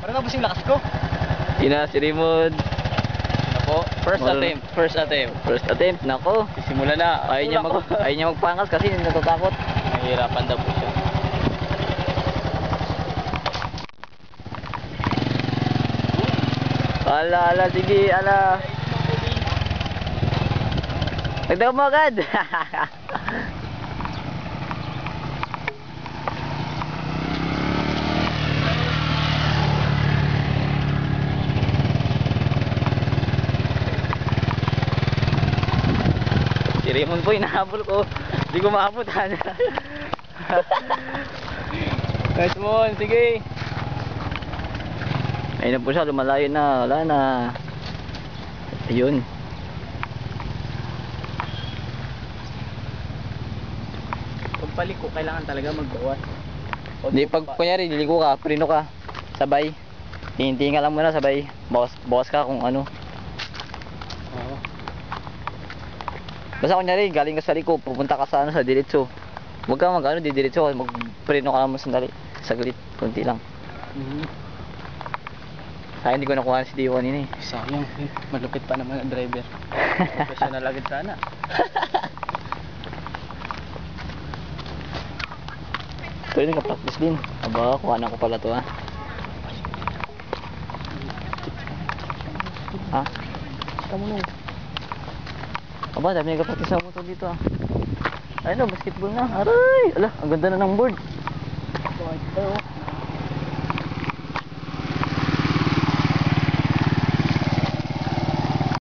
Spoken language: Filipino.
Ano na busing lakas ko? Ina si Raymond. Ako, first attempt. First attempt, nako. Simula na. Ayaw niya magpangas kasi natatakot. Nahihirapan daw po siya. Ala, sige, ala. Nagdaw mo agad. Si Raymond po, inahabol ko. Hindi ko maabot, ha. Nice one, sige. Ayun na po siya, lumalayo na. Wala na. Ayun. Pag paliko, kailangan talaga magbawas. Hindi, pag kunyari, diligo ka, prino ka, sabay. Tingin-tingin ka lang muna, sabay. Bawas ka kung ano. Oo. Basta kunyari, galing ka sa liko, pupunta ka sa ano, sa diretso. Huwag ka mag-ano, diretso, mag-preno ka naman sandali. Saglit, konti lang. Sayang, hindi ko nakuha si D1 yun eh. Sayang, malupit pa naman ang driver. Professional agad sana. Ito rin, naka-practice din. Aba, kuha na ko pala to, ha. Ha? Tama mo. Aba, dami nag-practice na motor dito, ha. Ayun na, basketball na. Aray! Ala, ang ganda na ng board. Ito.